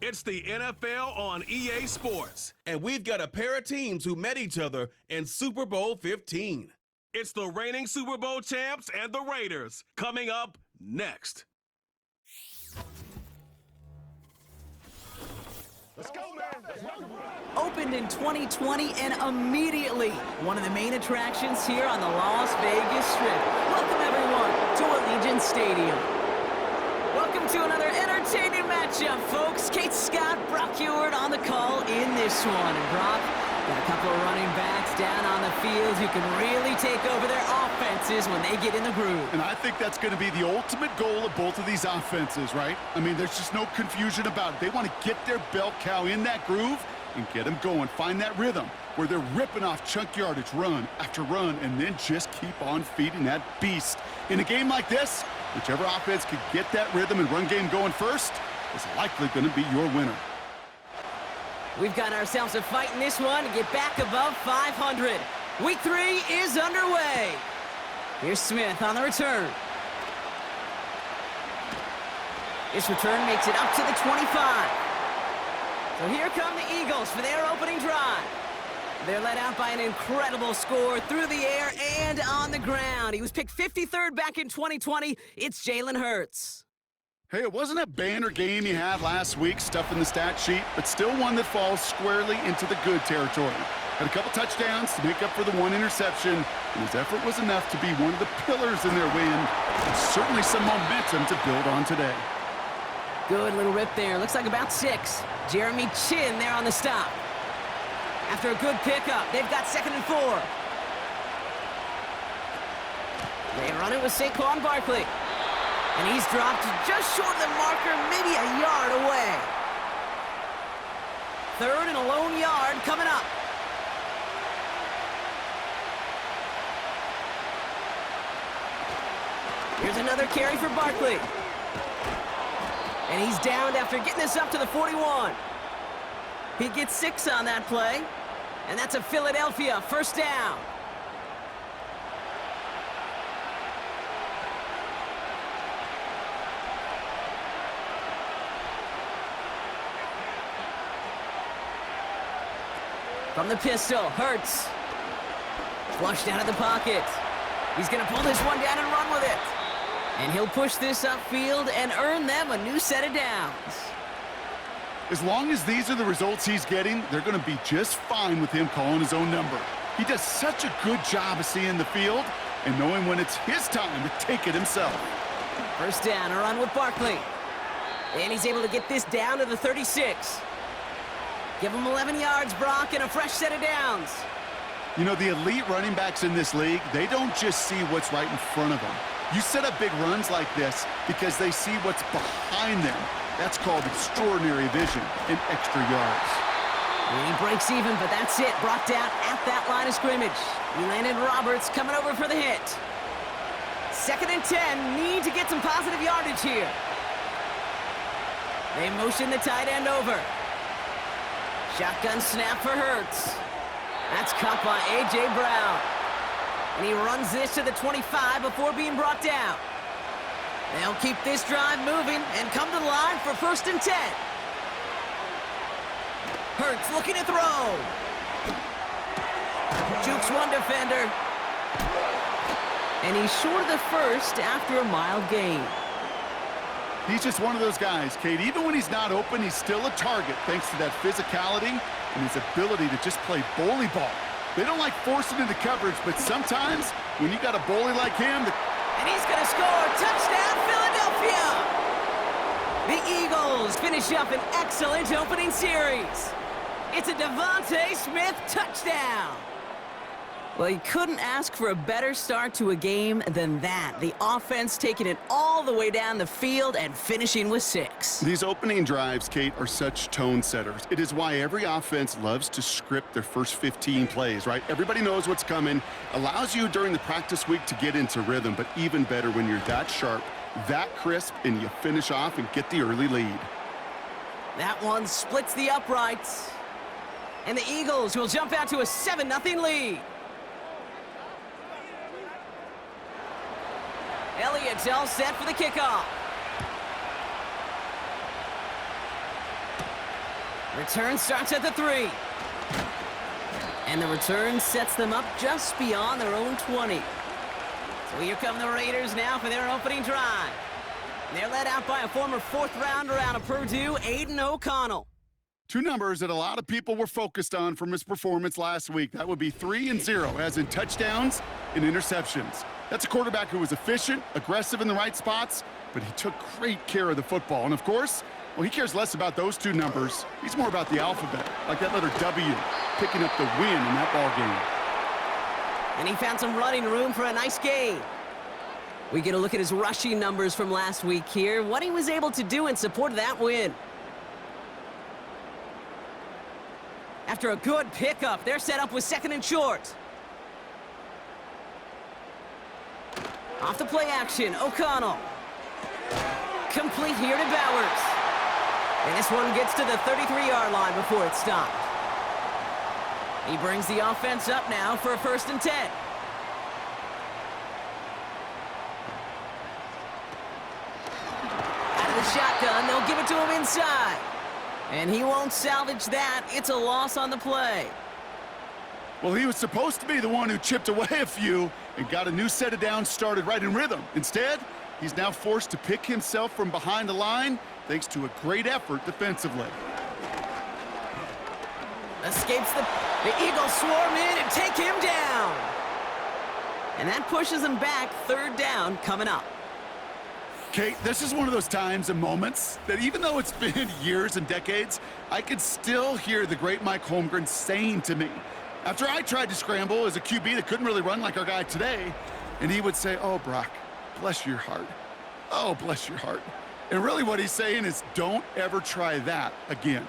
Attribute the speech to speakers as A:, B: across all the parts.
A: It's the NFL on EA Sports, and we've got a pair of teams who met each other in Super Bowl 15. It's the reigning Super Bowl champs and the Raiders, coming up next.
B: Let's go, man.
C: Opened in 2020 and immediately one of the main attractions here on the Las Vegas Strip. Welcome, everyone, to Allegiant Stadium. Welcome to another entertaining matchup, folks. Kate Scott, Brock Ewart on the call in this one. And Brock, got a couple of running backs down on the field who can really take over their offenses when they get in the groove.
B: And I think that's going to be the ultimate goal of both of these offenses, right? I mean, there's just no confusion about it. They want to get their bell cow in that groove and get them going. Find that rhythm where they're ripping off chunk yardage run after run and then just keep on feeding that beast. In a game like this, whichever offense could get that rhythm and run game going first is likely going to be your winner.
C: We've got ourselves a fight in this one to get back above 500. Week 3 is underway. Here's Smith on the return. This return makes it up to the 25. So here come the Eagles for their opening drive. They're led out by an incredible score through the air and on the ground. He was picked 53rd back in 2020. It's Jalen Hurts.
B: Hey, it wasn't a banner game you had last week, stuff in the stat sheet, but still one that falls squarely into the good territory. Had a couple touchdowns to make up for the one interception, and his effort was enough to be one of the pillars in their win. And certainly some momentum to build on today.
C: Good little rip there. Looks like about 6. Jeremy Chin there on the stop. After a good pickup, they've got 2nd and 4. They run it with Saquon Barkley. And he's dropped just short of the marker, maybe a yard away. 3rd and a lone yard coming up. Here's another carry for Barkley. And he's downed after getting this up to the 41. He gets 6 on that play. And that's a Philadelphia first down. From the pistol, Hurts. Flushed out of the pocket. He's going to pull this one down and run with it. And he'll push this upfield and earn them a new set of downs.
B: As long as these are the results he's getting, they're going to be just fine with him calling his own number. He does such a good job of seeing the field and knowing when it's his time to take it himself.
C: First down, a run with Barkley. And he's able to get this down to the 36. Give him 11 yards, Brock, and a fresh set of downs.
B: You know, the elite running backs in this league, they don't just see what's right in front of them. You set up big runs like this because they see what's behind them. That's called extraordinary vision and extra yards.
C: He breaks even, but that's it. Brought down at that line of scrimmage. Landon Roberts coming over for the hit. 2nd and 10. Need to get some positive yardage here. They motion the tight end over. Shotgun snap for Hurts. That's caught by A.J. Brown. And he runs this to the 25 before being brought down. They'll keep this drive moving and come to the line for 1st and 10. Hurts looking to throw. Jukes one defender. And he's short of the first after a mild gain.
B: He's just one of those guys, Kate. Even when he's not open, he's still a target thanks to that physicality and his ability to just play bully ball. They don't like forcing into coverage, but sometimes when you got a bully like him...
C: And he's going to score. Touchdown, Philadelphia! The Eagles finish up an excellent opening series. It's a Devontae Smith touchdown. Well, you couldn't ask for a better start to a game than that. The offense taking it all the way down the field and finishing with 6.
B: These opening drives, Kate, are such tone setters. It is why every offense loves to script their first 15 plays, right? Everybody knows what's coming. Allows you during the practice week to get into rhythm, but even better when you're that sharp, that crisp, and you finish off and get the early lead.
C: That one splits the uprights. And the Eagles will jump out to a 7-0 lead. Elliott's all set for the kickoff. Return starts at the 3. And the return sets them up just beyond their own 20. So here come the Raiders now for their opening drive. They're led out by a former 4th rounder out of Purdue, Aiden O'Connell.
B: Two numbers that a lot of people were focused on from his performance last week. That would be 3 and 0, as in touchdowns and interceptions. That's a quarterback who was efficient, aggressive in the right spots, but he took great care of the football. And of course, well, he cares less about those two numbers. He's more about the alphabet, like that letter W, picking up the win in that ball game.
C: And he found some running room for a nice gain. We get a look at his rushing numbers from last week here, what he was able to do in support of that win. After a good pickup, they're set up with 2nd and short. Off the play action, O'Connell. Complete here to Bowers. And this one gets to the 33-yard line before it's stopped. He brings the offense up now for a 1st and 10. Out of the shotgun, they'll give it to him inside. And he won't salvage that. It's a loss on the play.
B: Well, he was supposed to be the one who chipped away a few and got a new set of downs started right in rhythm. Instead, he's now forced to pick himself from behind the line thanks to a great effort defensively.
C: Escapes the Eagles swarm in and take him down. And that pushes him back. 3rd down coming up.
B: Kate, this is one of those times and moments that even though it's been years and decades, I can still hear the great Mike Holmgren saying to me, after I tried to scramble as a QB that couldn't really run like our guy today, and he would say, "Oh, Brock, bless your heart. Oh, bless your heart." And really what he's saying is, don't ever try that again.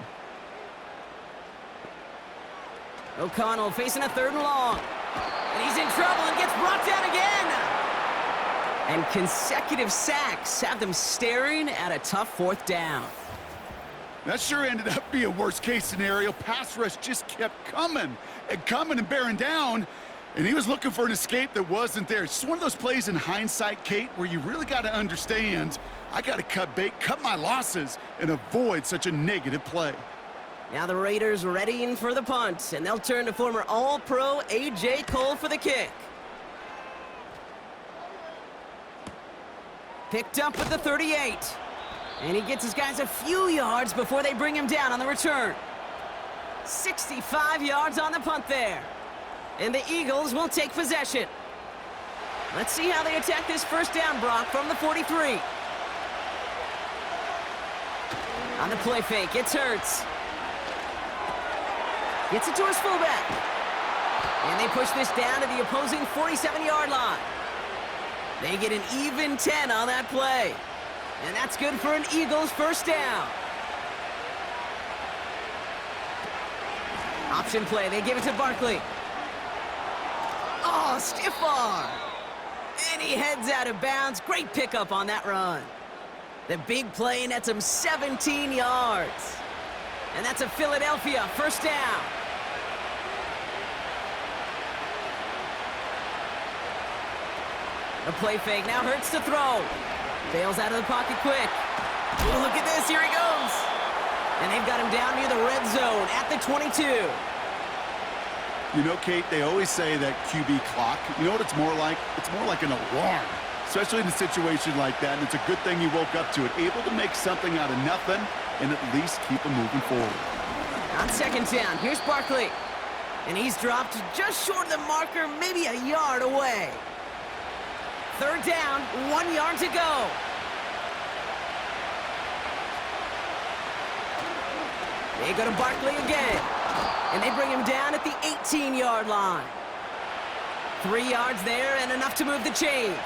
C: O'Connell facing a 3rd and long. And he's in trouble and gets brought down again. And consecutive sacks have them staring at a tough 4th down.
B: That sure ended up being a worst-case scenario. Pass rush just kept coming and bearing down, and he was looking for an escape that wasn't there. It's just one of those plays in hindsight, Kate, where you really got to understand, I got to cut bait, cut my losses, and avoid such a negative play.
C: Now the Raiders readying for the punt, and they'll turn to former All-Pro A.J. Cole for the kick. Picked up at the 38. And he gets his guys a few yards before they bring him down on the return. 65 yards on the punt there. And the Eagles will take possession. Let's see how they attack this 1st down, Brock, from the 43. On the play fake, it's Hurts. Gets it to his fullback. And they push this down to the opposing 47-yard line. They get an even 10 on that play. And that's good for an Eagles 1st down. Option play, they give it to Barkley. Oh, stiff arm. And he heads out of bounds. Great pickup on that run. The big play nets him 17 yards. And that's a Philadelphia 1st down. The play fake now Hurts to throw. Bails out of the pocket quick. Ooh, look at this, here he goes. And they've got him down near the red zone at the 22.
B: You know, Kate, they always say that QB clock, you know what it's more like? It's more like an alarm, especially in a situation like that. And it's a good thing he woke up to it, able to make something out of nothing and at least keep him moving forward.
C: On 2nd down, here's Barkley. And he's dropped just short of the marker, maybe a yard away. 3rd down, 1 yard to go. They go to Barkley again. And they bring him down at the 18-yard line. 3 yards there and enough to move the chains.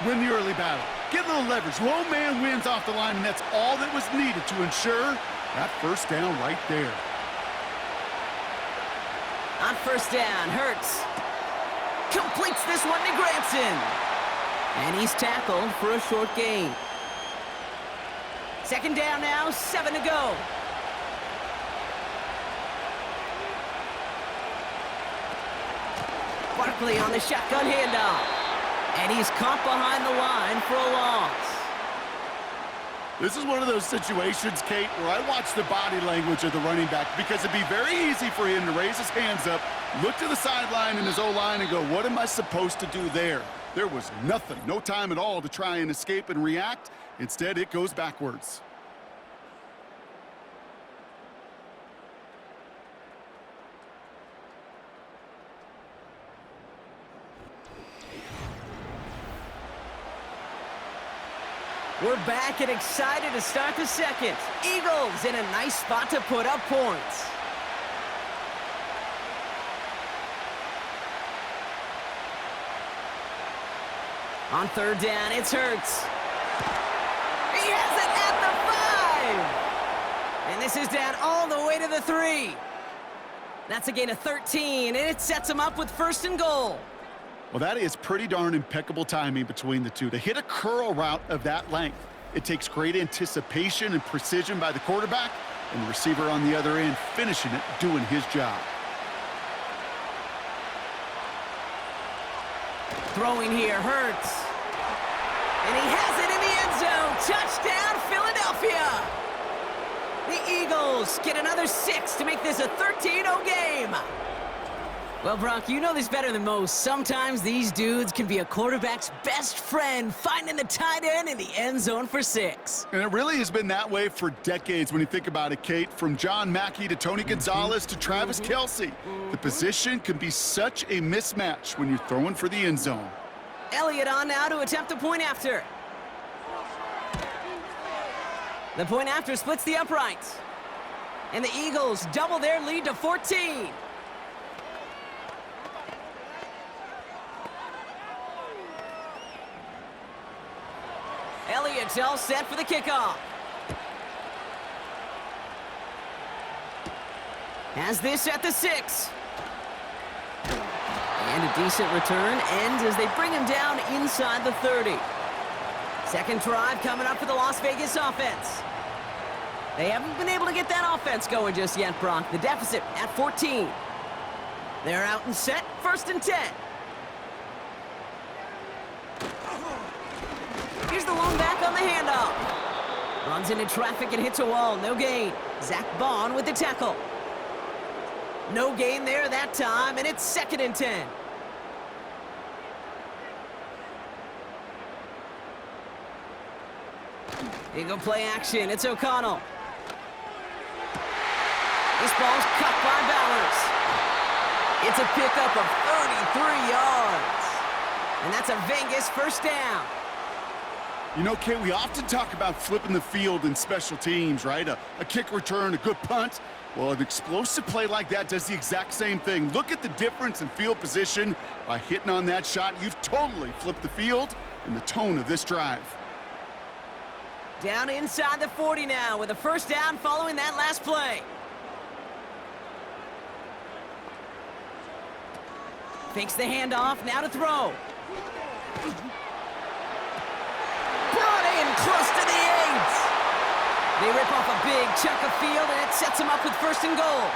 B: Win the early battle. Get a little leverage. Low man wins off the line, and that's all that was needed to ensure that 1st down right there.
C: On 1st down, Hurts completes this one to Granson. And he's tackled for a short gain. 2nd down now, 7 to go. Barkley on the shotgun handoff. And he's caught behind the line for a loss.
B: This is one of those situations, Kate, where I watch the body language of the running back because it'd be very easy for him to raise his hands up, look to the sideline in his O-line and go, what am I supposed to do there? There was nothing, no time at all to try and escape and react. Instead, it goes backwards.
C: We're back and excited to start the second. Eagles in a nice spot to put up points. On third down, it's Hurts. He has it at the 5. And this is down all the way to the 3. That's a gain of 13, and it sets him up with first and goal.
B: Well, that is pretty darn impeccable timing between the two. To hit a curl route of that length, it takes great anticipation and precision by the quarterback, and the receiver on the other end finishing it, doing his job.
C: Throwing here, Hurts. And he has it in the end zone. Touchdown, Philadelphia! The Eagles get another 6 to make this a 13-0 game. Well, Brock, you know this better than most. Sometimes these dudes can be a quarterback's best friend, finding the tight end in the end zone for 6.
B: And it really has been that way for decades when you think about it, Kate. From John Mackey to Tony Gonzalez to Travis Kelce. The position can be such a mismatch when you're throwing for the end zone.
C: Elliott on now to attempt the point after. The point after splits the uprights. And the Eagles double their lead to 14. Elliott's all set for the kickoff. Has this at the 6. And a decent return ends as they bring him down inside the 30. Second drive coming up for the Las Vegas offense. They haven't been able to get that offense going just yet, Brock. The deficit at 14. They're out and set, first and 10. Here's the lone back on the handoff. Runs into traffic and hits a wall. No gain. Zach Bond with the tackle. No gain there that time, and it's second and 10. Eagle play action. It's O'Connell. This ball's cut by Bowers. It's a pickup of 33 yards. And that's a Vegas first down.
B: You know, Kate, we often talk about flipping the field in special teams, right? A kick return, a good punt. Well, an explosive play like that does the exact same thing. Look at the difference in field position. By hitting on that shot, you've totally flipped the field and the tone of this drive.
C: Down inside the 40 now with a first down following that last play. Fakes the handoff, now to throw. Brought in close to the 8. They rip off a big chunk of field, and it sets them up with first and goal.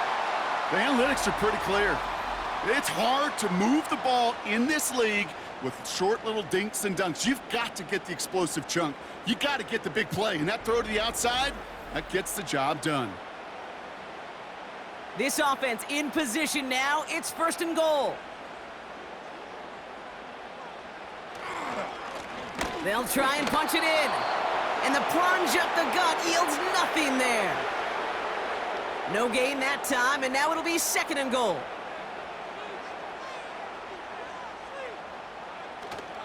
B: The analytics are pretty clear. It's hard to move the ball in this league with short little dinks and dunks. You've got to get the explosive chunk. You got to get the big play, and that throw to the outside, that gets the job done.
C: This offense in position now. It's first and goal. They'll try and punch it in. And the plunge up the gut yields nothing there. No gain that time, and now it'll be second and goal.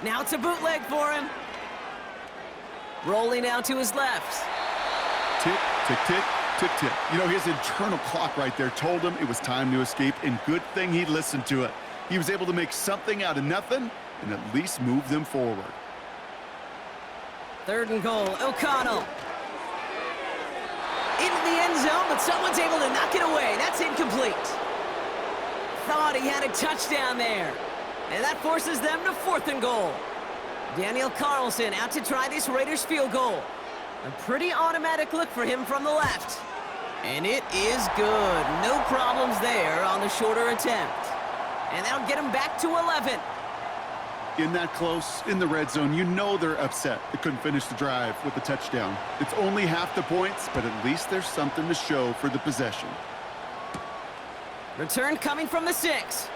C: Now it's a bootleg for him. Rolling out to his left.
B: Tick, tick, tick, tick, tick. You know, his internal clock right there told him it was time to escape, and good thing he listened to it. He was able to make something out of nothing and at least move them forward.
C: Third and goal, O'Connell. Into the end zone, but someone's able to knock it away. That's incomplete. Thought he had a touchdown there. And that forces them to fourth and goal. Daniel Carlson out to try this Raiders field goal. A pretty automatic look for him from the left. And it is good. No problems there on the shorter attempt. And that'll get him back to 11.
B: In that close, in the red zone, you know they're upset they couldn't finish the drive with the touchdown. It's only half the points, but at least there's something to show for the possession.
C: Return coming from the 6.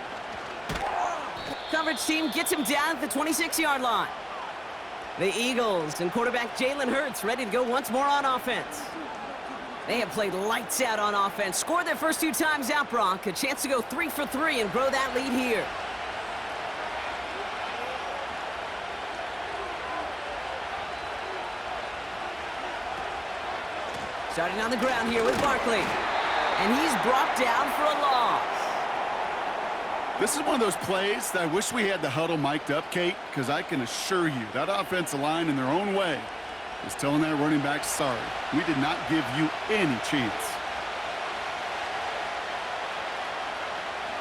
C: Coverage team gets him down at the 26-yard line. The Eagles and quarterback Jalen Hurts ready to go once more on offense. They have played lights out on offense, scored their first 2 times out, Brock. A chance to go 3 for 3 and grow that lead here. Starting on the ground here with Barkley. And he's brought down for a loss.
B: This is one of those plays that I wish we had the huddle mic'd up, Kate, because I can assure you that offensive line in their own way is telling that running back, sorry, we did not give you any chance.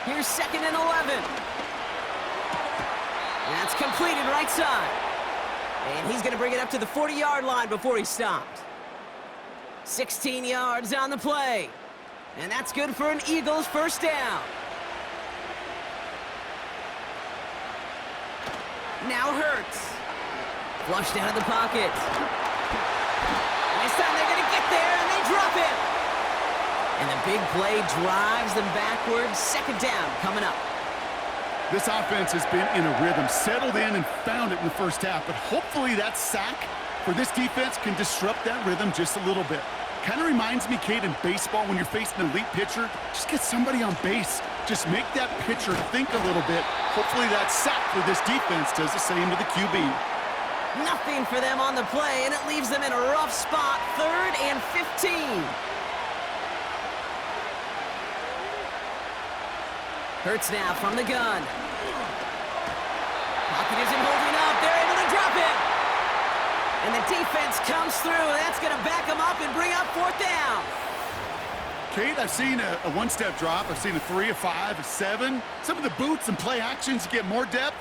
C: Here's 2nd and 11. That's completed right side. And he's going to bring it up to the 40-yard line before he stopped. 16 yards on the play. And that's good for an Eagles first down. Now Hurts. Flushed out of the pocket. This time they're going to get there, and they drop it. And the big play drives them backwards. 2nd down coming up.
B: This offense has been in a rhythm, settled in and found it in the first half, but hopefully that sack for this defense can disrupt that rhythm just a little bit. Kind of reminds me, Kate, in baseball when you're facing an elite pitcher, just get somebody on base. Just make that pitcher think a little bit. Hopefully that sack for this defense does the same to the QB.
C: Nothing for them on the play, and it leaves them in a rough spot. 3rd and 15. Hurts now from the gun. Pocket isn't holding up. They're able to drop it. And the defense comes through. That's going to back them up and bring up 4th down.
B: Kate, I've seen a one-step drop. I've seen a 3, a 5, a 7. Some of the boots and play actions get more depth,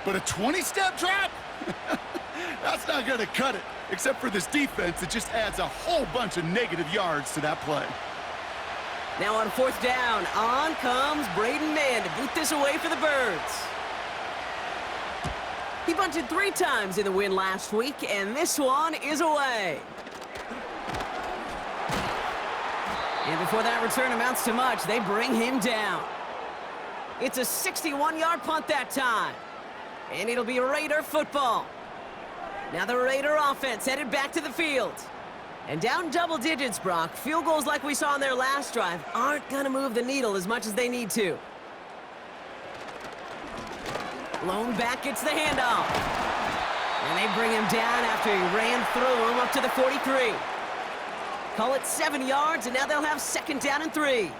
B: but a 20-step drop? That's not going to cut it. Except for this defense, it just adds a whole bunch of negative yards to that play.
C: Now on 4th down, on comes Braden Mann to boot this away for the Birds. He bunted 3 times in the win last week, and this one is away. And before that return amounts to much, they bring him down. It's a 61-yard punt that time. And it'll be Raider football. Now the Raider offense headed back to the field. And down double digits, Brock. Field goals like we saw in their last drive aren't going to move the needle as much as they need to. Lone back gets the handoff. And they bring him down after he ran through him up to the 43. Call it 7 yards, and now they'll have 2nd down and 3.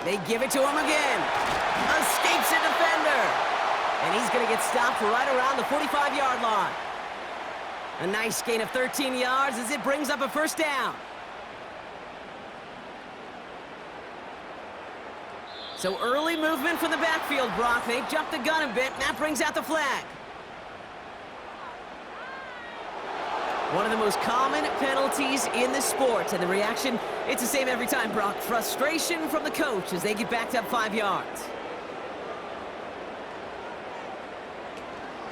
C: They give it to him again. Escapes a defender. And he's going to get stopped right around the 45-yard line. A nice gain of 13 yards as it brings up a 1st down. So early movement from the backfield, Brock. They jumped the gun a bit, and that brings out the flag. One of the most common penalties in the sport, and the reaction, it's the same every time, Brock. Frustration from the coach as they get backed up 5 yards.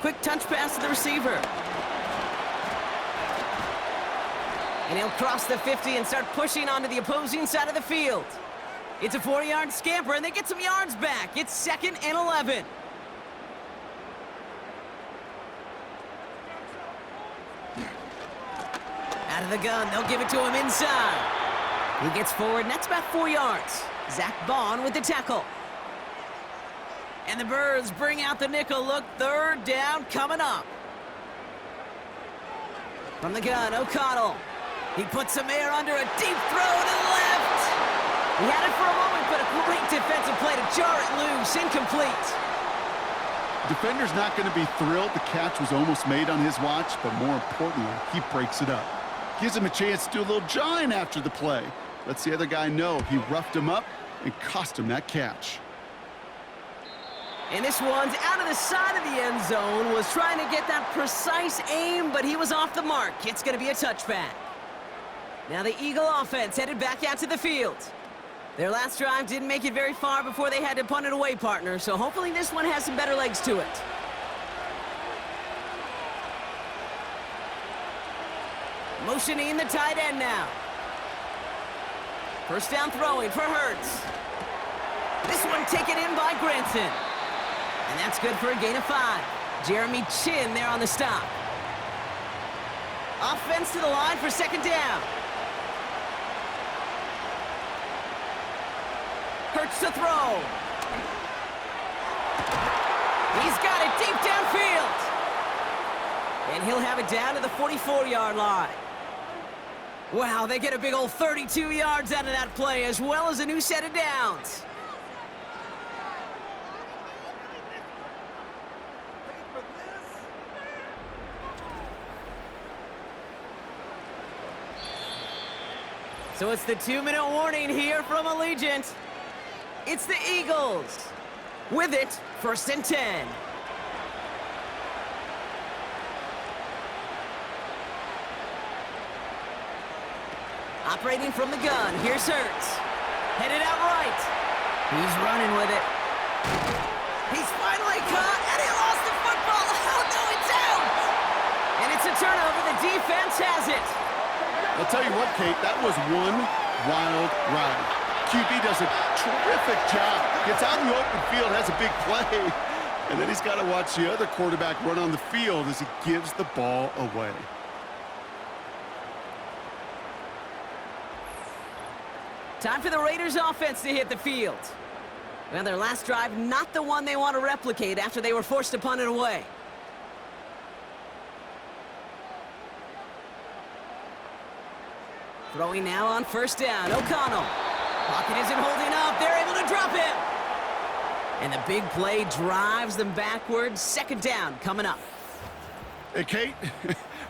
C: Quick touch pass to the receiver. And he'll cross the 50 and start pushing onto the opposing side of the field. It's a 4-yard scamper, and they get some yards back. It's 2nd and 11. Out of the gun, they'll give it to him inside. He gets forward, and that's about 4 yards. Zach Bond with the tackle. And the Birds bring out the nickel look. 3rd down coming up. From the gun, O'Connell. He puts some air under a deep throw to the left. He had it for a moment, but a great defensive play to jar it loose. Incomplete.
B: Defender's not going to be thrilled the catch was almost made on his watch, but more importantly, he breaks it up. Gives him a chance to do a little jawing after the play. Lets the other guy know he roughed him up and cost him that catch.
C: And this one's out of the side of the end zone. Was trying to get that precise aim, but he was off the mark. It's going to be a touchback. Now the Eagle offense headed back out to the field. Their last drive didn't make it very far before they had to punt it away, partner, so hopefully this one has some better legs to it. Motioning the tight end now. First down throwing for Hurts. This one taken in by Granson. And that's good for a gain of 5. Jeremy Chin there on the stop. Offense to the line for second down. Hurts to throw. He's got it deep downfield. And he'll have it down to the 44-yard line. Wow, they get a big old 32 yards out of that play, as well as a new set of downs. So it's the 2-minute warning here from Allegiant. It's the Eagles. With it, 1st and 10. Operating from the gun, here's Hurts. Headed out right. He's running with it. He's finally caught, and he lost the football. Oh, no, it's out! And it's a turnover. The defense has it.
B: I'll tell you what, Kate, that was one wild ride. QB does a terrific job. Gets out in the open field, has a big play, and then he's got to watch the other quarterback run on the field as he gives the ball away.
C: Time for the Raiders offense to hit the field. Well, their last drive, not the one they want to replicate after they were forced to punt it away. Throwing now on 1st down, O'Connell. Pocket isn't holding up, they're able to drop him. And the big play drives them backwards. 2nd down coming up.
B: Hey, Kate,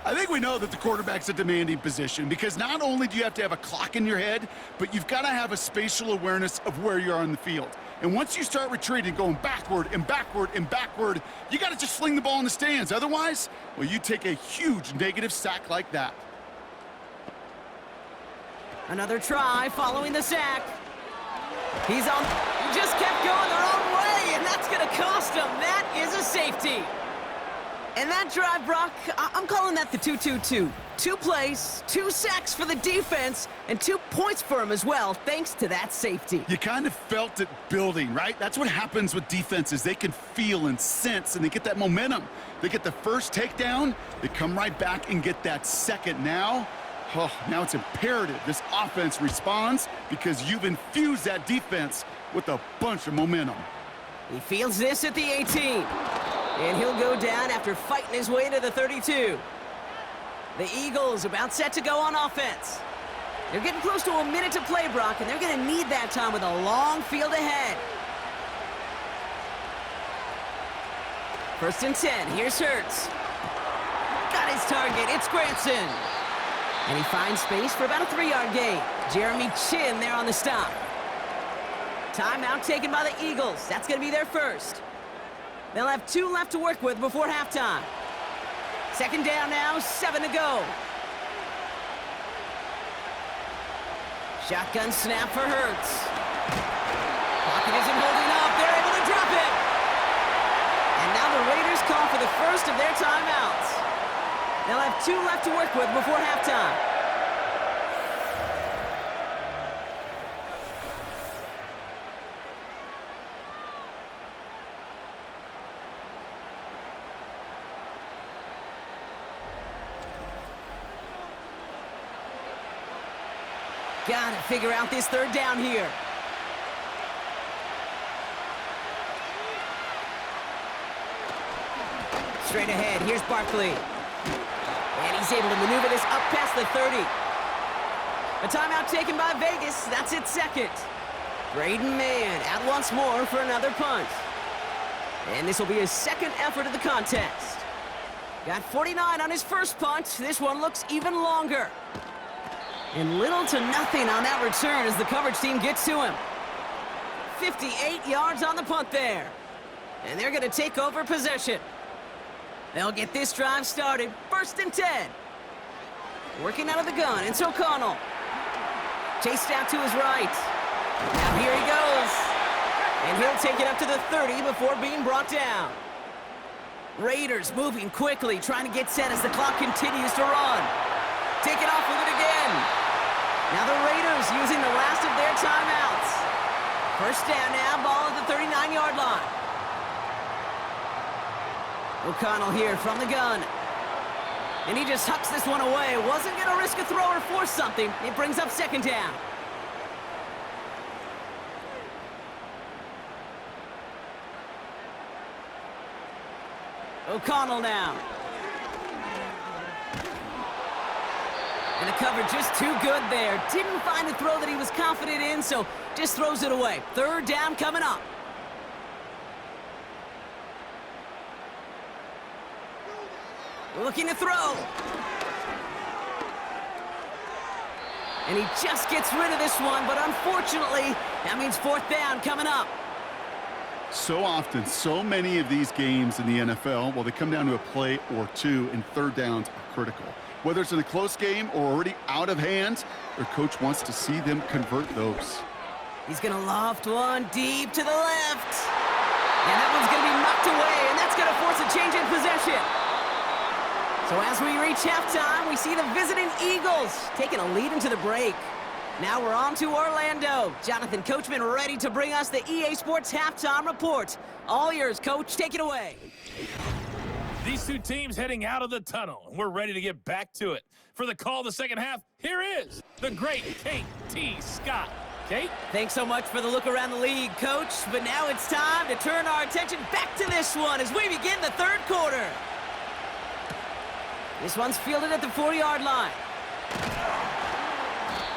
B: I think we know that the quarterback's a demanding position because not only do you have to have a clock in your head, but you've got to have a spatial awareness of where you are on the field. And once you start retreating, going backward and backward and backward, you got to just fling the ball in the stands. Otherwise, well, you take a huge negative sack like that.
C: Another try following the sack. He's on. He just kept going the wrong way, and that's going to cost him. That is a safety. And that drive, Brock, I'm calling that the 2-2-2. 2 plays, 2 sacks for the defense, and 2 points for him as well, thanks to that safety.
B: You kind of felt it building, right? That's what happens with defenses. They can feel and sense, and they get that momentum. They get the first takedown, they come right back and get that second. Now it's imperative this offense responds because you've infused that defense with a bunch of momentum.
C: He fields this at the 18. And he'll go down after fighting his way to the 32. The Eagles about set to go on offense. They're getting close to a minute to play, Brock, and they're going to need that time with a long field ahead. 1st and 10, here's Hurts. Got his target, it's Granson. And he finds space for about a 3-yard gain. Jeremy Chin there on the stop. Timeout taken by the Eagles. That's going to be their first. They'll have 2 left to work with before halftime. 2nd down now, 7 to go. Shotgun snap for Hurts. Pocket isn't holding up. They're able to drop it. And now the Raiders call for the first of their timeouts. They'll have 2 left to work with before halftime. Got to figure out this 3rd down here. Straight ahead, here's Barkley. And he's able to maneuver this up past the 30. A timeout taken by Vegas. That's its 2nd. Braden Mann out once more for another punt. And this will be his 2nd effort of the contest. Got 49 on his first punt. This one looks even longer. And little to nothing on that return as the coverage team gets to him. 58 yards on the punt there. And they're going to take over possession. They'll get this drive started. 1st and 10. Working out of the gun, it's O'Connell. Chased out to his right. Now here he goes. And he'll take it up to the 30 before being brought down. Raiders moving quickly, trying to get set as the clock continues to run. Taking off with it again. Now the Raiders using the last of their timeouts. First down now, ball at the 39-yard line. O'Connell here from the gun. And he just hucks this one away. Wasn't going to risk a throw or force something. It brings up second down. O'Connell now. And the cover just too good there. Didn't find a throw that he was confident in, so just throws it away. Third down coming up. Looking to throw. And he just gets rid of this one, but unfortunately, that means fourth down coming up.
B: So often, so many of these games in the NFL, well, they come down to a play or two, and third downs are critical. Whether it's in a close game or already out of hand, their coach wants to see them convert those.
C: He's going to loft one deep to the left. And that one's going to be knocked away, and that's going to force a change in possession. So as we reach halftime, we see the visiting Eagles taking a lead into the break. Now we're on to Orlando. Jonathan Coachman ready to bring us the EA Sports Halftime Report. All yours, Coach. Take it away.
D: These two teams heading out of the tunnel, and we're ready to get back to it. For the call of the second half, here is the great Kate T. Scott. Kate?
C: Thanks so much for the look around the league, Coach. But now it's time to turn our attention back to this one as we begin the third quarter. This one's fielded at the 4-yard line.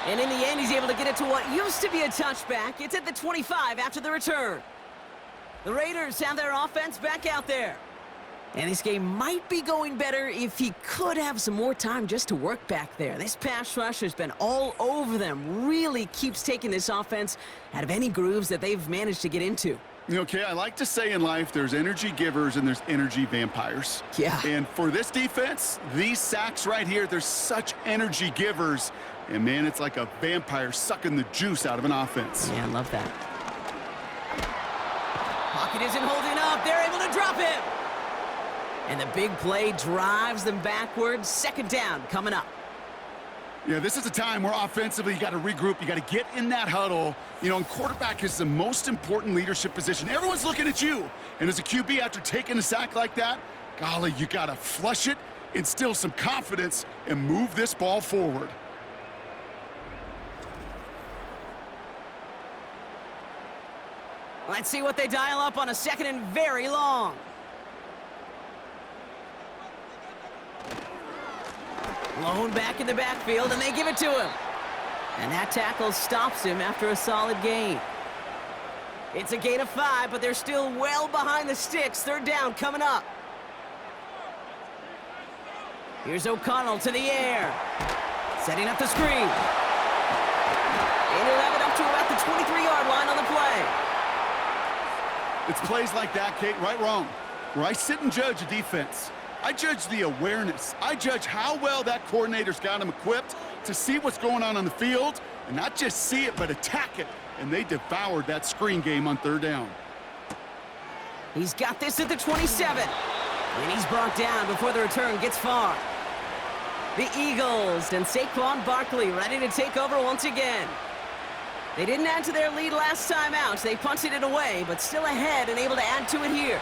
C: And in the end, he's able to get it to what used to be a touchback. It's at the 25 after the return. The Raiders have their offense back out there. And this game might be going better if he could have some more time just to work back there. This pass rush has been all over them. Really keeps taking this offense out of any grooves that they've managed to get into.
B: Okay, I like to say in life there's energy givers and there's energy vampires.
C: Yeah.
B: And for this defense, these sacks right here, they're such energy givers. And, man, it's like a vampire sucking the juice out of an offense.
C: Yeah, I love that. Pocket isn't holding up. They're able to drop him. And the big play drives them backwards. Second down coming up.
B: Yeah, this is a time where offensively you got to regroup. You got to get in that huddle. You know, and quarterback is the most important leadership position. Everyone's looking at you. And as a QB, after taking a sack like that, golly, you got to flush it, instill some confidence, and move this ball forward.
C: Let's see what they dial up on a second and very long. Blown back in the backfield, and they give it to him. And that tackle stops him after a solid gain. It's a gain of 5, but they're still well behind the sticks. Third down coming up. Here's O'Connell to the air. Setting up the screen. And he'll have it up to about the 23-yard line on the play.
B: It's plays like that, Kate, right, wrong, where I sit and judge a defense. I judge the awareness. I judge how well that coordinator's got him equipped to see what's going on the field, and not just see it, but attack it. And they devoured that screen game on third down.
C: He's got this at the 27. And he's brought down before the return gets far. The Eagles and Saquon Barkley ready to take over once again. They didn't add to their lead last time out. They punted it away, but still ahead and able to add to it here.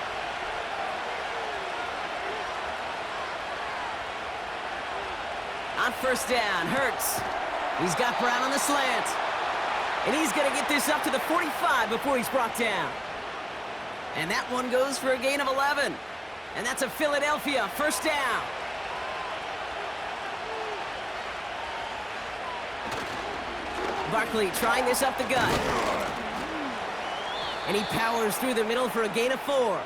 C: On first down, Hurts. He's got Brown on the slant. And he's going to get this up to the 45 before he's brought down. And that one goes for a gain of 11. And that's a Philadelphia first down. Barkley trying this up the gut. And he powers through the middle for a gain of 4.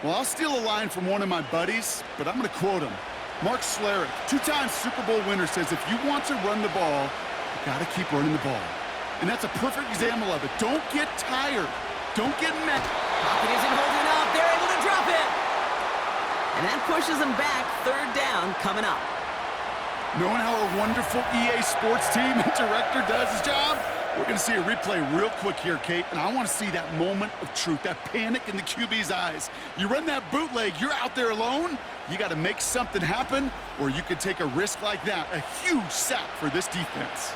B: Well, I'll steal a line from one of my buddies, but I'm going to quote him. Mark Slarick, 2-time Super Bowl winner, says if you want to run the ball, you got to keep running the ball. And that's a perfect example of it. Don't get tired. Don't get mad.
C: Pocket isn't holding up. They're able to drop it. And that pushes them back. Third down coming up.
B: Knowing how our wonderful EA Sports team and director does his job, we're going to see a replay real quick here, Kate, and I want to see that moment of truth, that panic in the QB's eyes. You run that bootleg, you're out there alone, you got to make something happen, or you could take a risk like that, a huge sack for this defense.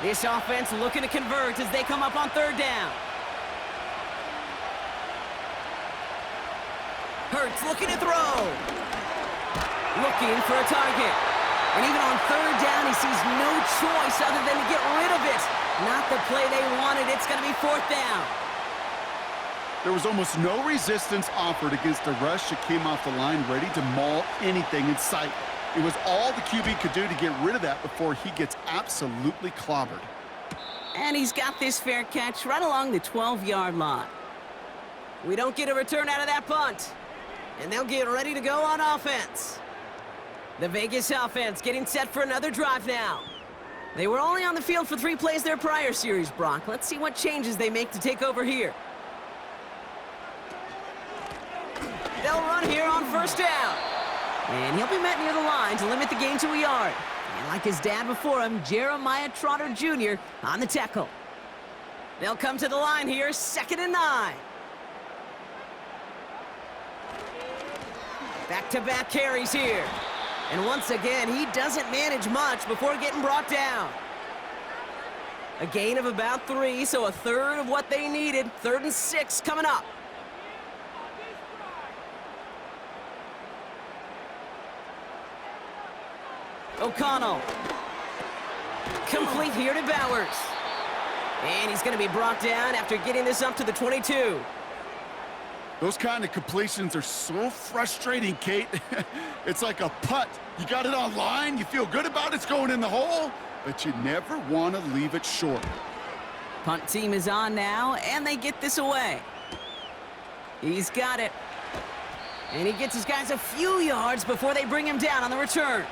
C: This offense looking to convert as they come up on third down. Hurts looking to throw. Looking for a target. And even on third down, he sees no choice other than to get rid of it. Not the play they wanted. It's going to be fourth down.
B: There was almost no resistance offered against a rush that came off the line ready to maul anything in sight. It was all the QB could do to get rid of that before he gets absolutely clobbered.
C: And he's got this fair catch right along the 12-yard line. We don't get a return out of that punt. And they'll get ready to go on offense. The Vegas offense getting set for another drive now. They were only on the field for 3 plays their prior series, Brock. Let's see what changes they make to take over here. They'll run here on first down. And he'll be met near the line to limit the gain to a yard. And like his dad before him, Jeremiah Trotter Jr. on the tackle. They'll come to the line here, 2nd and 9. Back-to-back carries here. And once again, he doesn't manage much before getting brought down. A gain of about 3, so a third of what they needed. 3rd and 6 coming up. O'Connell. Complete here to Bowers. And he's going to be brought down after getting this up to the 22.
B: Those kind of completions are so frustrating, Kate. It's like a putt. You got it on line, you feel good about it's going in the hole, but you never want to leave it short.
C: Punt team is on now, and they get this away. He's got it. And he gets his guys a few yards before they bring him down on the return.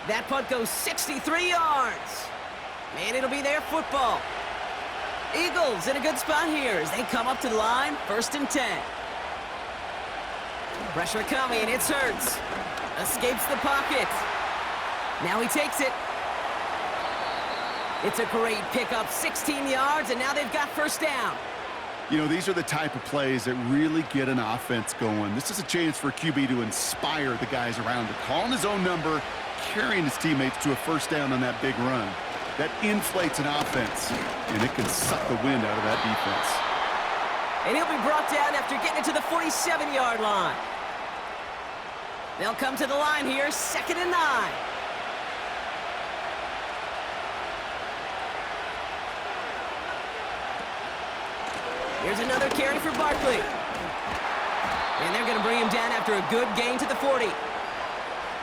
C: That punt goes 63 yards. And it'll be their football. Eagles in a good spot here as they come up to the line, 1st and 10. Pressure coming, it's Hurts. Escapes the pocket. Now he takes it. It's a great pickup, 16 yards, and now they've got first down.
B: You know, these are the type of plays that really get an offense going. This is a chance for QB to inspire the guys around him, calling his own number, carrying his teammates to a first down on that big run. That inflates an offense, and it can suck the wind out of that defense.
C: And he'll be brought down after getting it to the 47-yard line. They'll come to the line here, 2nd and 9. Here's another carry for Barkley. And they're going to bring him down after a good gain to the 40.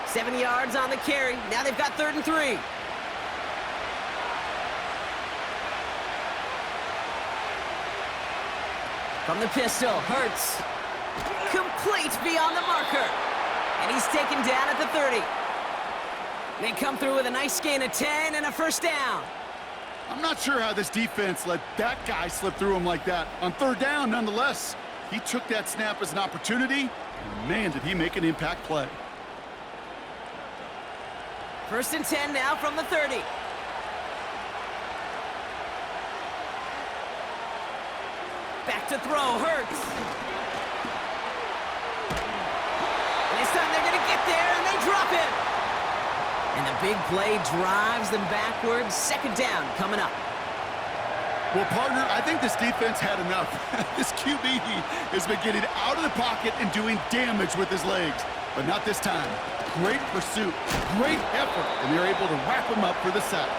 C: 7 yards on the carry. Now they've got 3rd and 3. From the pistol, Hurts. Complete beyond the marker. And he's taken down at the 30. They come through with a nice gain of 10 and a first down.
B: I'm not sure how this defense let that guy slip through him like that. On 3rd down, nonetheless, he took that snap as an opportunity, and man, did he make an impact play.
C: 1st and 10 now from the 30. Back to throw, Hurts. And this time they're going to get there, and they drop it. And the big play drives them backwards. 2nd down coming up.
B: Well, partner, I think this defense had enough. This QB has been getting out of the pocket and doing damage with his legs, but not this time. Great pursuit, great effort, and they're able to wrap him up for the sack.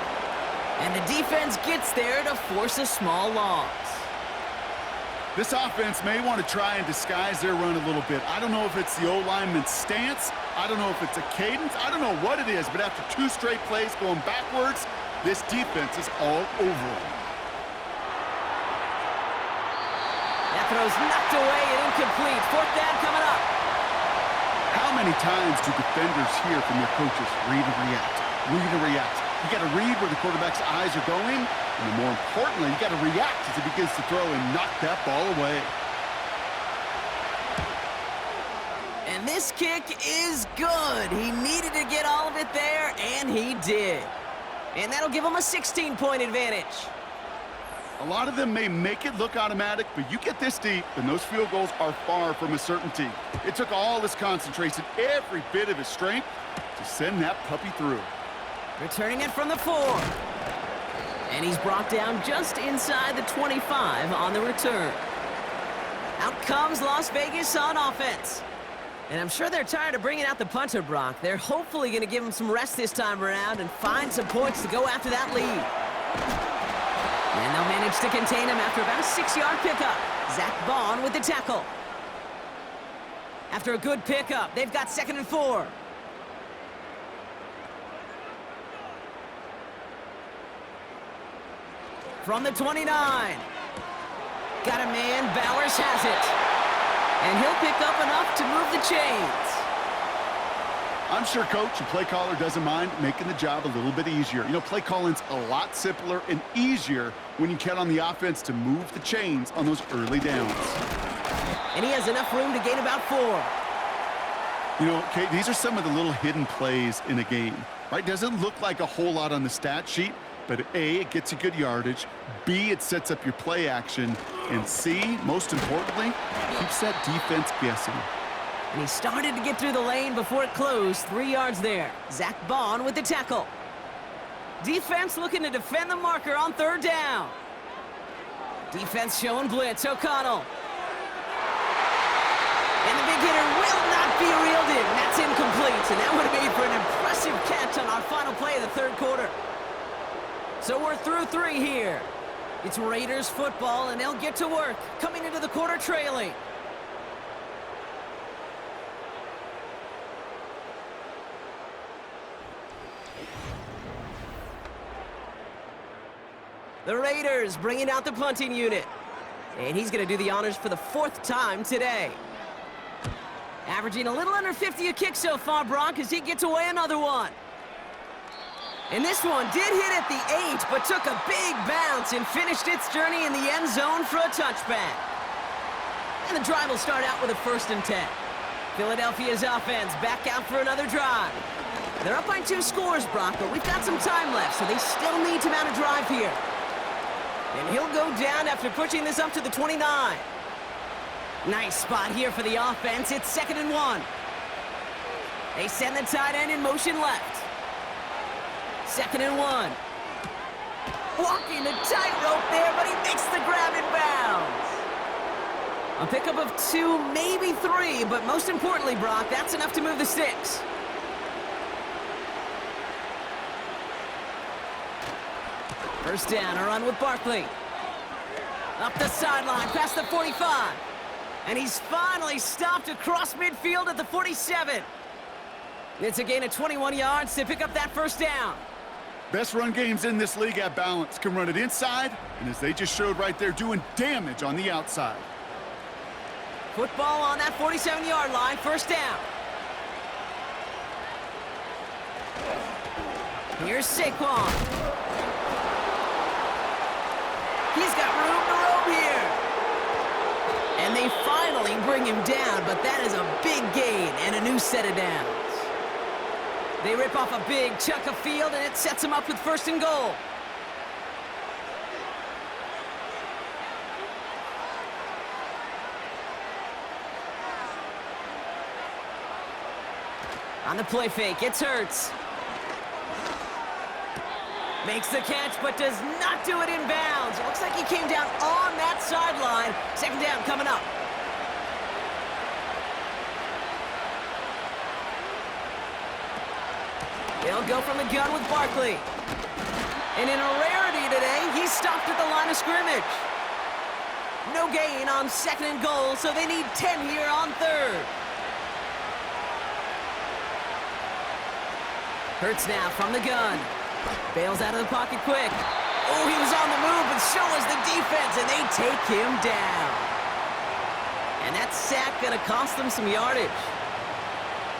C: And the defense gets there to force a small loss.
B: This offense may want to try and disguise their run a little bit. I don't know if it's the O-lineman's stance. I don't know if it's a cadence. I don't know what it is, but after 2 straight plays going backwards, this defense is all over them.
C: That throw's knocked away and incomplete. 4th down coming up.
B: How many times do defenders hear from their coaches, read and react, read and react? You got to read where the quarterback's eyes are going, and more importantly, you got to react as he begins to throw and knock that ball away.
C: And this kick is good. He needed to get all of it there, and he did. And that'll give him a 16-point advantage.
B: A lot of them may make it look automatic, but you get this deep, and those field goals are far from a certainty. It took all his concentration, every bit of his strength, to send that puppy through.
C: Returning it from the 4. And he's brought down just inside the 25 on the return. Out comes Las Vegas on offense. And I'm sure they're tired of bringing out the punter, Brock. They're hopefully going to give him some rest this time around and find some points to go after that lead. And they'll manage to contain him after about a 6-yard pickup. Zach Bond with the tackle. After a good pickup, they've got 2nd and 4. From the 29. Got a man, Bowers has it. And he'll pick up enough to move the chains.
B: I'm sure coach and play caller doesn't mind making the job a little bit easier. You know, play calling's a lot simpler and easier when you count on the offense to move the chains on those early downs.
C: And he has enough room to gain about 4.
B: You know, Kate, these are some of the little hidden plays in a game, right? Doesn't look like a whole lot on the stat sheet, but A, it gets you good yardage, B, it sets up your play action, and C, most importantly, keeps that defense guessing.
C: And he started to get through the lane before it closed. 3 yards there. Zach Bond with the tackle. Defense looking to defend the marker on 3rd down. Defense showing blitz. O'Connell. And the big hitter will not be reeled in. That's incomplete. And that would have made for an impressive catch on our final play of the 3rd quarter. So we're through 3 here. It's Raiders football, and they'll get to work, coming into the quarter trailing. The Raiders bringing out the punting unit. And he's going to do the honors for the 4th time today. Averaging a little under 50 a kick so far, Brock, as he gets away another one. And this one did hit at the 8, but took a big bounce and finished its journey in the end zone for a touchback. And the drive will start out with a 1st and 10. Philadelphia's offense back out for another drive. They're up by 2 scores, Brock, but we've got some time left, so they still need to mount a drive here. And he'll go down after pushing this up to the 29. Nice spot here for the offense. It's 2nd and 1. They send the tight end in motion left. 2nd and 1. Walking the tightrope there, but he makes the grab in bounds. A pickup of 2, maybe 3, but most importantly, Brock, that's enough to move the sticks. First down, a run with Barkley. Up the sideline, past the 45. And he's finally stopped across midfield at the 47. It's a gain of 21 yards to pick up that 1st down.
B: Best run games in this league at balance. Can run it inside, and as they just showed right there, doing damage on the outside.
C: Football on that 47-yard line, 1st down. Here's Saquon. He's got room to roam here. And they finally bring him down, but that is a big gain and a new set of downs. They rip off a big chunk of field, and it sets him up with 1st and goal. On the play fake, it's Hurts. Makes the catch, but does not do it in bounds. It looks like he came down on that sideline. 2nd down coming up. They'll go from the gun with Barkley. And in a rarity today, he stopped at the line of scrimmage. No gain on 2nd and goal, so they need 10 here on 3rd. Hurts now from the gun. Bails out of the pocket quick. Oh, he was on the move, but so was the defense, and they take him down. And that sack going to cost them some yardage.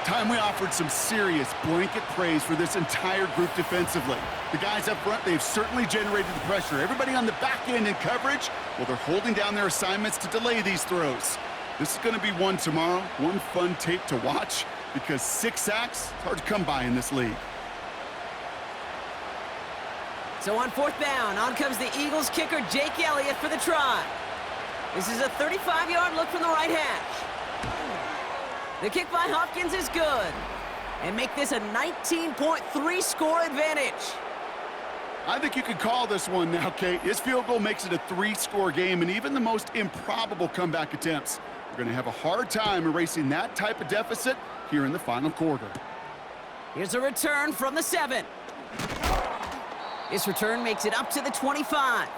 B: Time we offered some serious blanket praise for this entire group defensively. The guys up front, they've certainly generated the pressure. Everybody on the back end in coverage, well, they're holding down their assignments to delay these throws. This is going to be one tomorrow, one fun tape to watch, because 6 sacks, it's hard to come by in this league.
C: So on 4th down, on comes the Eagles kicker, Jake Elliott, for the try. This is a 35-yard look from the right hash. The kick by Hopkins is good. And make this a 19.3 score advantage.
B: I think you could call this one now, Kate. His field goal makes it a 3-score game, and even the most improbable comeback attempts are going to have a hard time erasing that type of deficit here in the final quarter.
C: Here's a return from the 7. This return makes it up to the 25.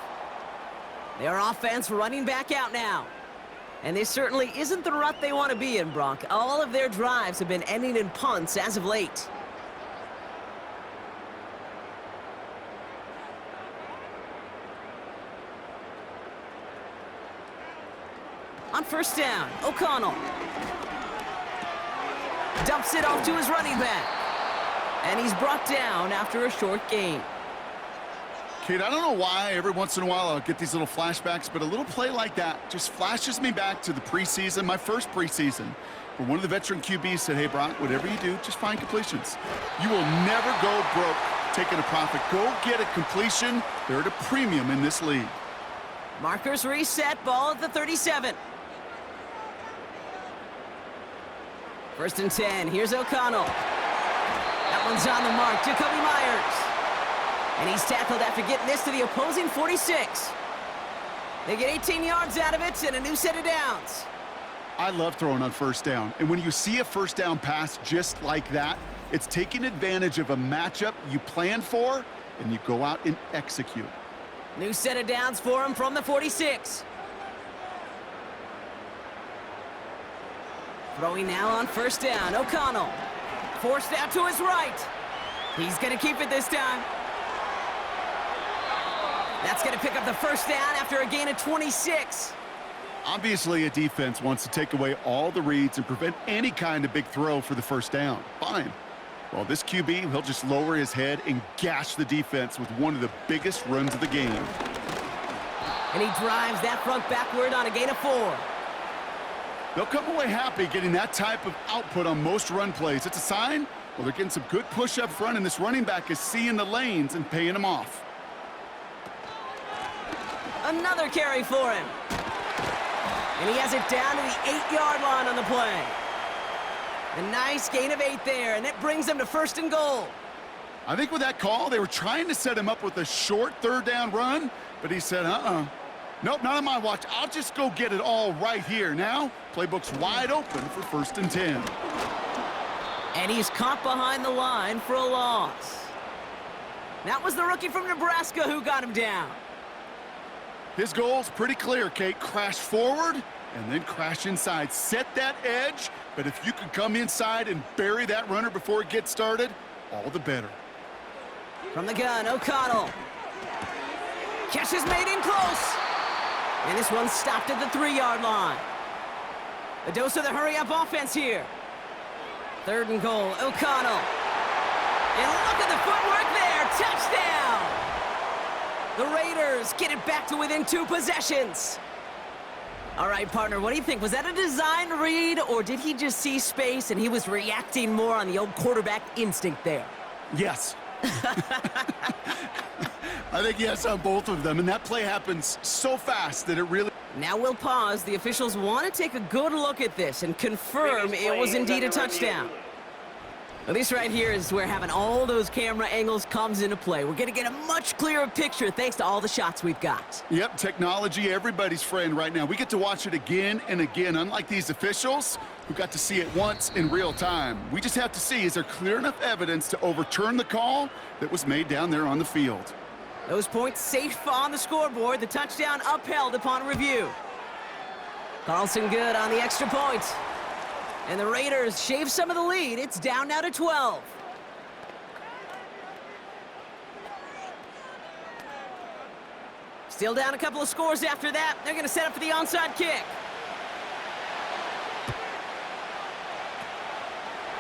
C: Their offense running back out now. And this certainly isn't the rut they want to be in, Brock. All of their drives have been ending in punts as of late. On 1st down, O'Connell dumps it off to his running back. And he's brought down after a short gain.
B: Kate, I don't know why every once in a while I'll get these little flashbacks, but a little play like that just flashes me back to the preseason, my first preseason, where one of the veteran QBs said, hey, Brock, whatever you do, just find completions. You will never go broke taking a profit. Go get a completion. They're at a premium in this league.
C: Markers reset, ball at the 37. 1st and 10, here's O'Connell. That one's on the mark, Jacoby Myers. And he's tackled after getting this to the opposing 46. They get 18 yards out of it and a new set of downs.
B: I love throwing on 1st down. And when you see a 1st down pass just like that, it's taking advantage of a matchup you plan for, and you go out and execute.
C: New set of downs for him from the 46. Throwing now on 1st down, O'Connell. Forced out to his right. He's going to keep it this time. That's going to pick up the 1st down after a gain of 26.
B: Obviously, a defense wants to take away all the reads and prevent any kind of big throw for the 1st down. Fine. Well, this QB, he'll just lower his head and gash the defense with one of the biggest runs of the game.
C: And he drives that front backward on a gain of 4.
B: They'll come away happy getting that type of output on most run plays. It's a sign, well, they're getting some good push up front, and this running back is seeing the lanes and paying them off.
C: Another carry for him. And he has it down to the 8-yard line on the play. A nice gain of 8 there, and it brings them to 1st and goal.
B: I think with that call, they were trying to set him up with a short 3rd down run, but he said, nope, not on my watch. I'll just go get it all right here. Now, Playbooks wide open for 1st and 10.
C: And he's caught behind the line for a loss. That was the rookie from Nebraska who got him down.
B: His goal's pretty clear, Kate. Crash forward and then crash inside. Set that edge, but if you can come inside and bury that runner before it gets started, all the better.
C: From the gun, O'Connell. Catch is made in close. And this one stopped at the 3-yard line. A dose of the hurry-up offense here. 3rd and goal, O'Connell. And look at the footwork there. Touchdown! The Raiders get it back to within 2 possessions. All right, partner, what do you think? Was that a design read, or did he just see space and he was reacting more on the old quarterback instinct there?
B: Yes. I think yes on both of them, and that play happens so fast that it really...
C: Now we'll pause. The officials want to take a good look at this and confirm it was indeed a touchdown. Well, this right here is where having all those camera angles comes into play. We're going to get a much clearer picture thanks to all the shots we've got.
B: Yep, technology, everybody's friend right now. We get to watch it again and again, unlike these officials who got to see it once in real time. We just have to see, is there clear enough evidence to overturn the call that was made down there on the field?
C: Those points safe on the scoreboard. The touchdown upheld upon review. Carlson good on the extra point. And the Raiders shave some of the lead. It's down now to 12. Still down a couple of scores after that. They're going to set up for the onside kick.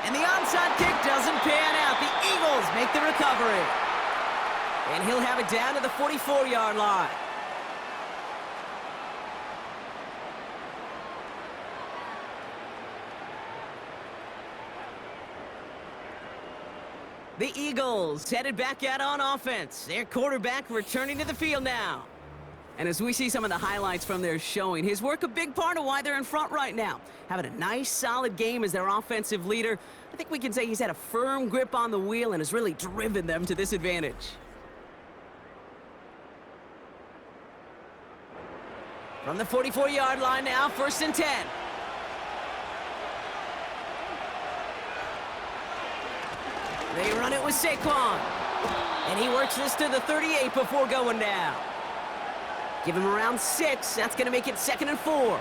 C: And the onside kick doesn't pan out. The Eagles make the recovery. And he'll have it down to the 44-yard line. The Eagles headed back out on offense. Their quarterback returning to the field now. And as we see some of the highlights from their showing, his work a big part of why they're in front right now. Having a nice, solid game as their offensive leader. I think we can say he's had a firm grip on the wheel and has really driven them to this advantage. From the 44-yard line now, 1st and 10. They run it with Saquon. And he works this to the 38 before going down. Give him around 6. That's going to make it 2nd and 4.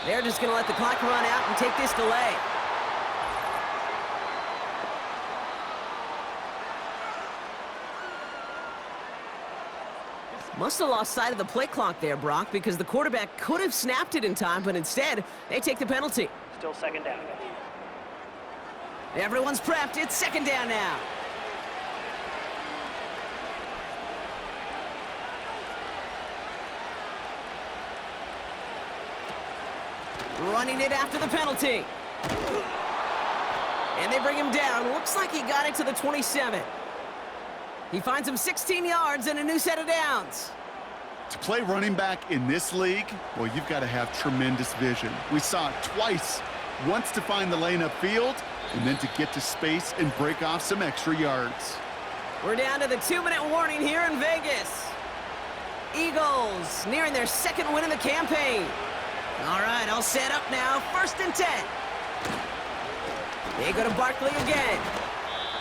C: They're just going to let the clock run out and take this delay. Must have lost sight of the play clock there, Brock, because the quarterback could have snapped it in time, but instead, they take the penalty.
E: Still 2nd down.
C: Everyone's prepped. It's 2nd down now. Running it after the penalty. And they bring him down. Looks like he got it to the 27. He finds him 16 yards and a new set of downs.
B: To play running back in this league, well, you've got to have tremendous vision. We saw it twice. Once to find the lane upfield, and then to get to space and break off some extra yards.
C: We're down to the 2-minute warning here in Vegas. Eagles nearing their 2nd win in the campaign. All right, all set up now. 1st and 10. They go to Barkley again.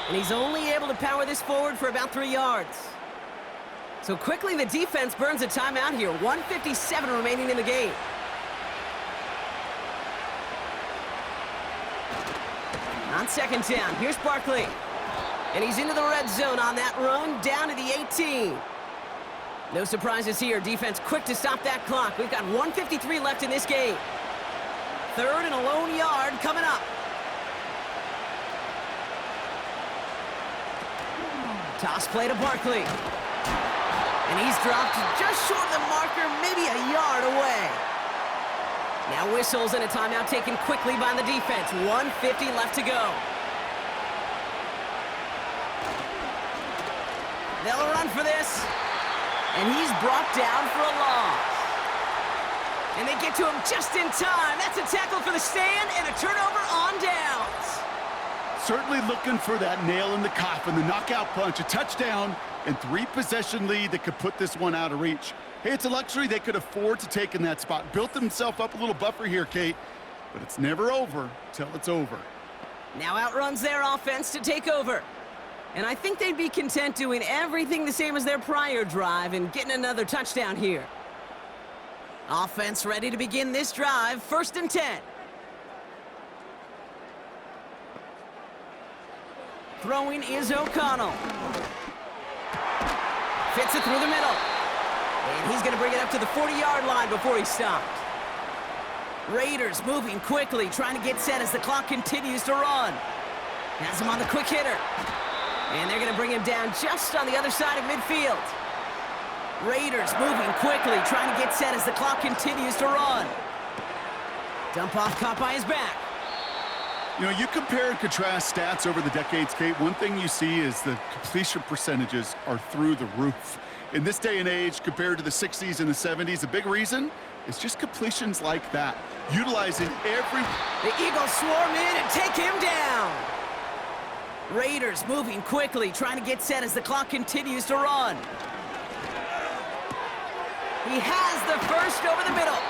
C: And he's only able to power this forward for about 3 yards. So quickly the defense burns a timeout here. 1:57 remaining in the game. On 2nd down, here's Barkley. And he's into the red zone on that run, down to the 18. No surprises here. Defense quick to stop that clock. We've got 1:53 left in this game. 3rd and a lone yard coming up. Toss play to Barkley. And he's dropped just short of the marker, maybe a yard away. Now whistles and a timeout taken quickly by the defense. 1:50 left to go. They'll run for this. And he's brought down for a loss. And they get to him just in time. That's a tackle for the stand and a turnover on downs.
B: Certainly looking for that nail in the coffin, the knockout punch, a touchdown, and 3-possession lead that could put this one out of reach. Hey, it's a luxury they could afford to take in that spot. Built himself up a little buffer here, Kate, but it's never over till it's over.
C: Now outruns their offense to take over. And I think they'd be content doing everything the same as their prior drive and getting another touchdown here. Offense ready to begin this drive, 1st and 10. Throwing is O'Connell. Fits it through the middle. And he's going to bring it up to the 40-yard line before he's stopped. Raiders moving quickly, trying to get set as the clock continues to run. Has him on the quick hitter. And they're going to bring him down just on the other side of midfield. Raiders moving quickly, trying to get set as the clock continues to run. Dump off caught by his back.
B: You know, you compare and contrast stats over the decades, Kate. One thing you see is the completion percentages are through the roof. In this day and age, compared to the 60s and the 70s, a big reason is just completions like that. Utilizing every...
C: The Eagles swarm in and take him down. Raiders moving quickly, trying to get set as the clock continues to run. He has the first over the middle.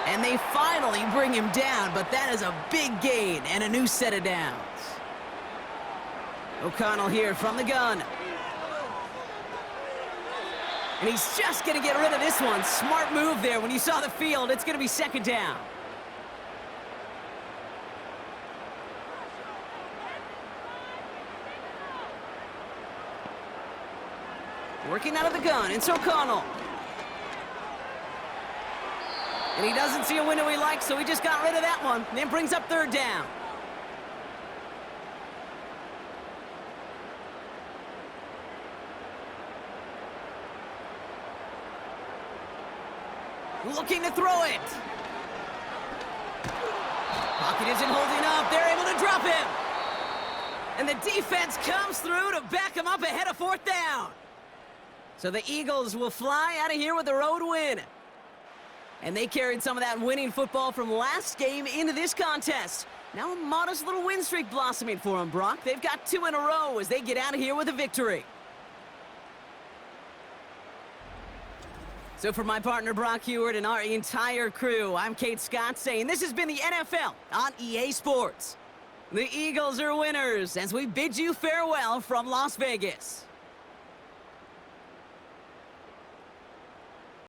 C: And they finally bring him down, but that is a big gain and a new set of downs. O'Connell here from the gun. And he's just going to get rid of this one. Smart move there. When you saw the field, it's going to be 2nd down. Working out of the gun, it's O'Connell. And he doesn't see a window he likes, so he just got rid of that one. And then brings up 3rd down. looking to throw it. Pocket isn't holding up. They're able to drop him. And the defense comes through to back him up ahead of 4th down. So the Eagles will fly out of here with a road win. And they carried some of that winning football from last game into this contest. Now a modest little win streak blossoming for them, Brock. They've got 2 in a row as they get out of here with a victory. So for my partner Brock Heward and our entire crew, I'm Kate Scott saying this has been the NFL on EA Sports. The Eagles are winners as we bid you farewell from Las Vegas.